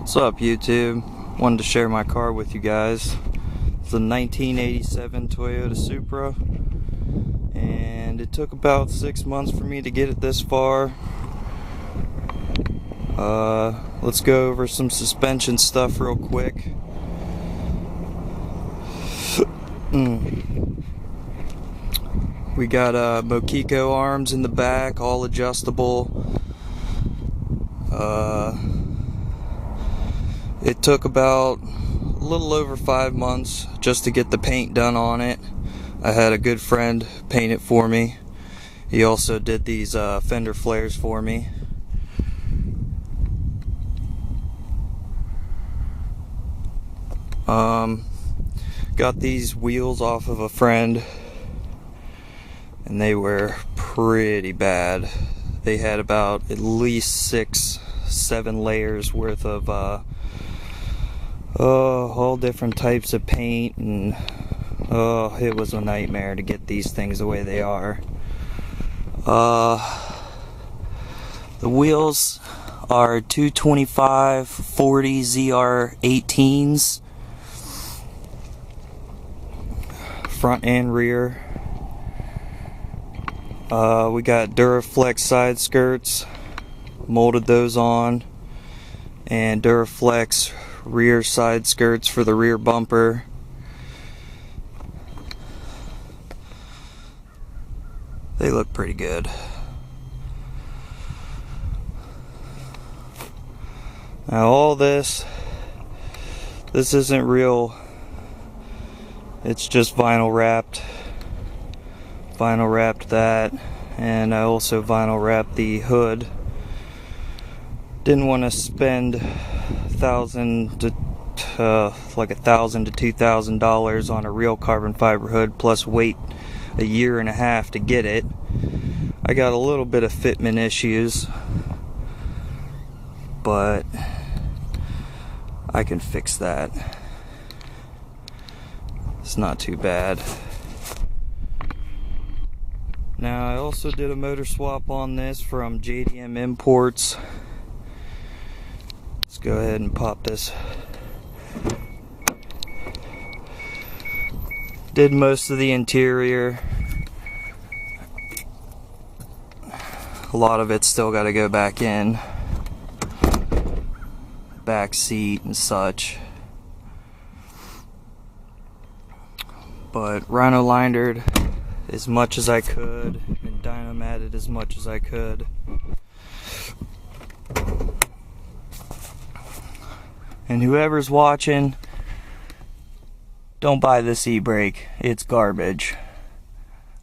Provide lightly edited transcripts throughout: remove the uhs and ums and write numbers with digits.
What's up, YouTube? Wanted to share my car with you guys. It's a 1987 Toyota Supra, and it took about 6 months for me to get it this far. Let's go over some suspension stuff real quick. We got Mokiko arms in the back, all adjustable. It took about a little over 5 months just to get the paint done on it. I had a good friend paint it for me. He also did these fender flares for me. Got these wheels off of a friend, and they were pretty bad. They had about at least 6-7 layers worth of all different types of paint, and it was a nightmare to get these things the way they are. The wheels are 225/40 ZR18s, front and rear. We got Duraflex side skirts, molded those on, and Duraflex rear side skirts for the rear bumper. They look pretty good. Now all this isn't real. It's just vinyl wrapped. Vinyl wrapped that, and I also vinyl wrapped the hood. Didn't want to spend $1,000 to $2,000 on a real carbon fiber hood, plus wait a year and a half to get it. I got a little bit of fitment issues, but I can fix that. It's not too bad. Now I also did a motor swap on this from JDM Imports. Let's go ahead and pop this. Did most of the interior. A lot of it's still got to go back in. Back seat and such. But rhino lined as much as I could and dyno matted as much as I could. And whoever's watching, don't buy this e-brake. It's garbage.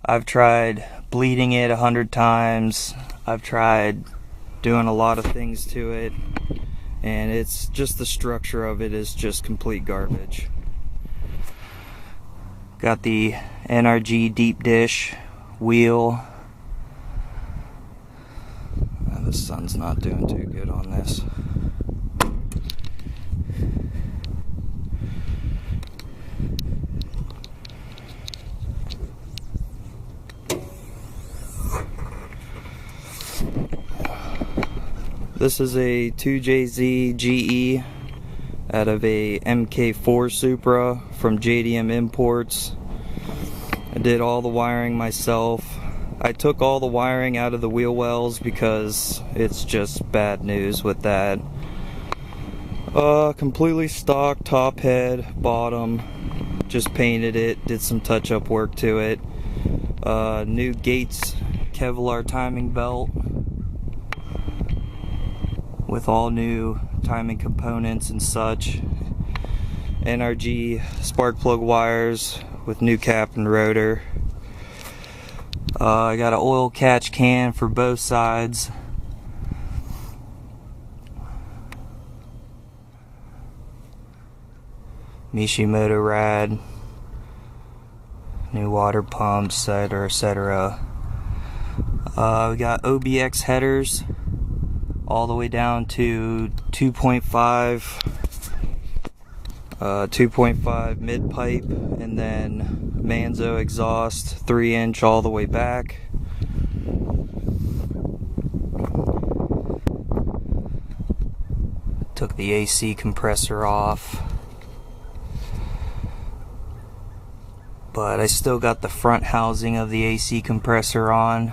I've tried bleeding it 100 times. I've tried doing a lot of things to it, and it's just the structure of it is just complete garbage. Got the NRG deep dish wheel. The sun's not doing too good on this. This is a 2jz-ge out of a MK4 Supra from JDM Imports. I did all the wiring myself. I took all the wiring out of the wheel wells because it's just bad news with that. Completely stock top head, bottom. Just painted it, did some touch-up work to it. New Gates Kevlar timing belt with all new timing components and such. NRG spark plug wires with new cap and rotor. I got an oil catch can for both sides. Mishimoto rad. New water pumps, etc., etc. We got OBX headers all the way down to 2.5 mid pipe, and then Manzo exhaust 3-inch all the way back. Took the AC compressor off, but I still got the front housing of the AC compressor on,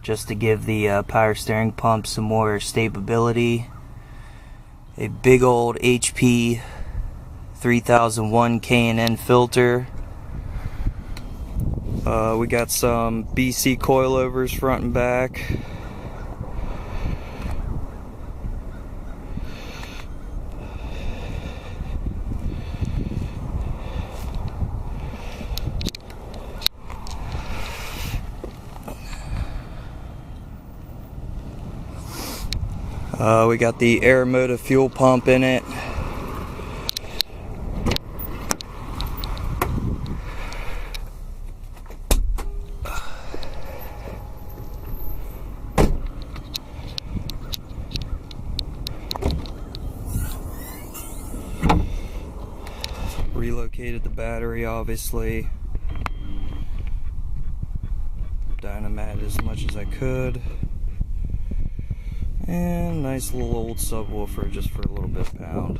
just to give the power steering pump some more stability. A big old HP 3001 K&N filter. We got some BC coilovers front and back. We got the Aeromotive fuel pump in it. Relocated the battery, obviously. Dynamat as much as I could. And nice little old subwoofer just for a little bit of pound.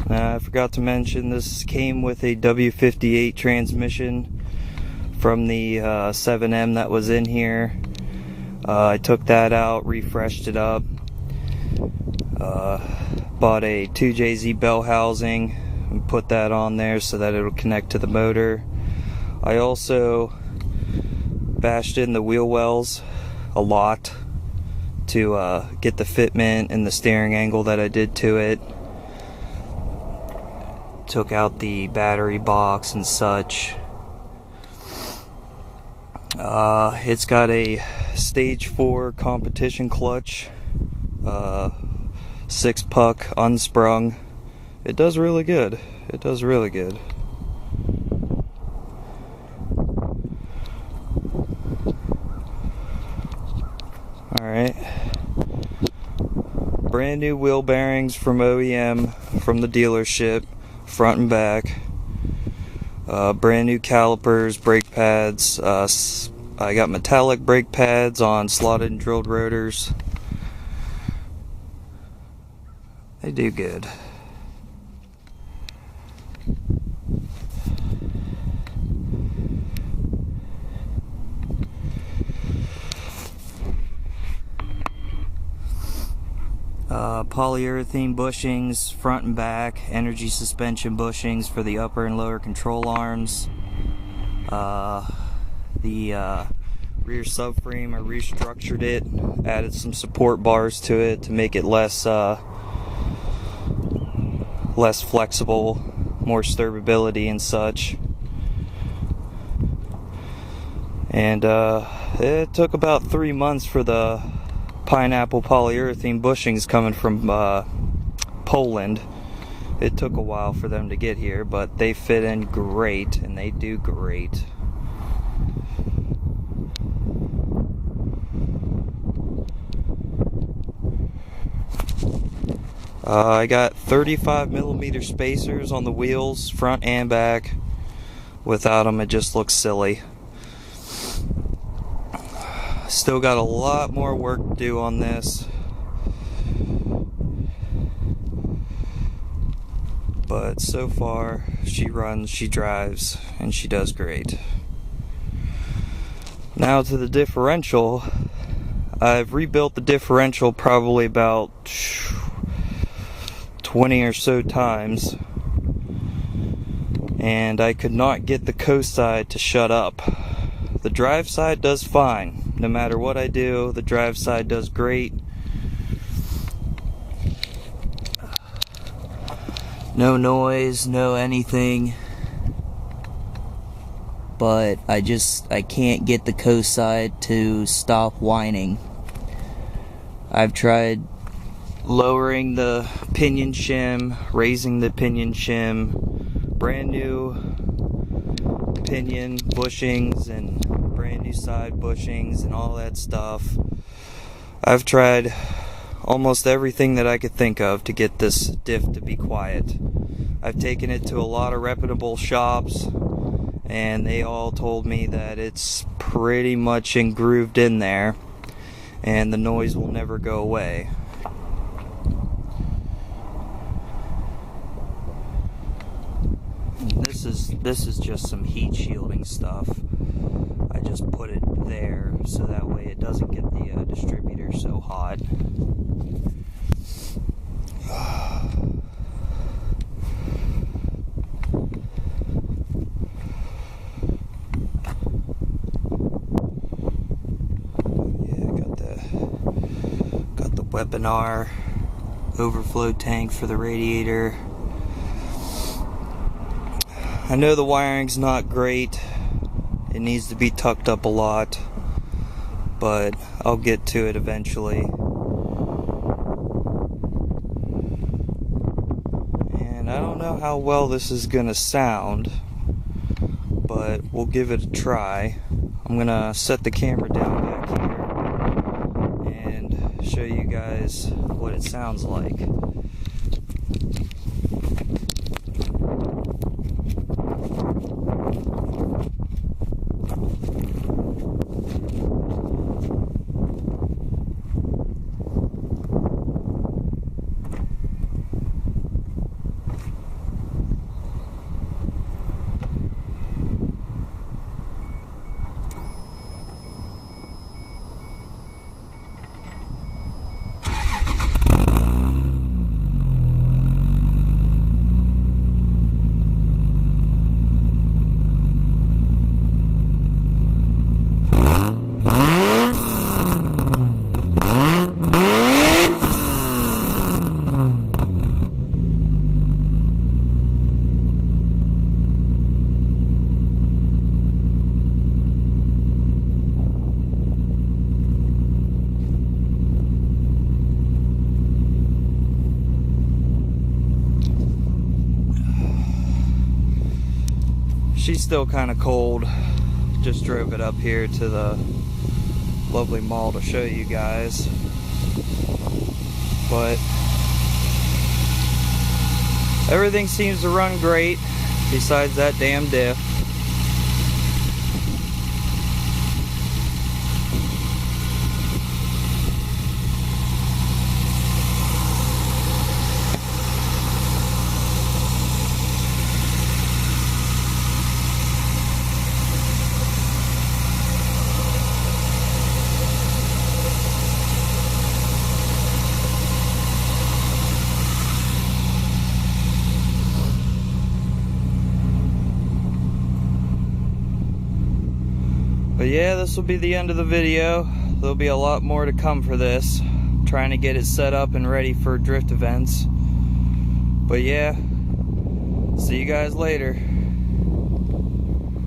I forgot to mention this came with a W58 transmission from the 7M that was in here. I took that out, refreshed it up, bought a 2jz bell housing and put that on there so that it'll connect to the motor. I also bashed in the wheel wells a lot to get the fitment and the steering angle that I did to it. Took out the battery box and such. It's got a stage 4 competition clutch, 6-puck unsprung. It does really good. It does really good. Alright. Brand new wheel bearings from OEM, from the dealership, front and back. Brand new calipers, brake pads. I got metallic brake pads on slotted and drilled rotors. They do good. Polyurethane bushings, front and back, energy suspension bushings for the upper and lower control arms. The rear subframe, I restructured it, added some support bars to it to make it less flexible, more sturability and such. And it took about 3 months for the pineapple polyurethane bushings coming from Poland. It took a while for them to get here, but they fit in great, and they do great. I got 35mm spacers on the wheels, front and back. Without them, it just looks silly. Still got a lot more work to do on this, but so far she runs, she drives, and she does great. Now to the differential. I've rebuilt the differential probably about 20 or so times, and I could not get the coast side to shut up. The drive side does fine. No matter what I do, the drive side does great. No noise, no anything. But I can't get the coast side to stop whining. I've tried lowering the pinion shim, raising the pinion shim, brand new pinion bushings and brand new side bushings and all that stuff. I've tried almost everything that I could think of to get this diff to be quiet. I've taken it to a lot of reputable shops, and they all told me that it's pretty much engrooved in there and the noise will never go away. This is just some heat shielding stuff. I just put it there so that way it doesn't get the distributor so hot. Got the webinar overflow tank for the radiator. I know the wiring's not great. It needs to be tucked up a lot, but I'll get to it eventually. And I don't know how well this is gonna sound, but we'll give it a try. I'm gonna set the camera down back here and show you guys what it sounds like. She's still kind of cold. Just drove it up here to the lovely mall to show you guys. But everything seems to run great besides that damn diff. But yeah, this will be the end of the video. There'll be a lot more to come for this. I'm trying to get it set up and ready for drift events. But yeah, see you guys later.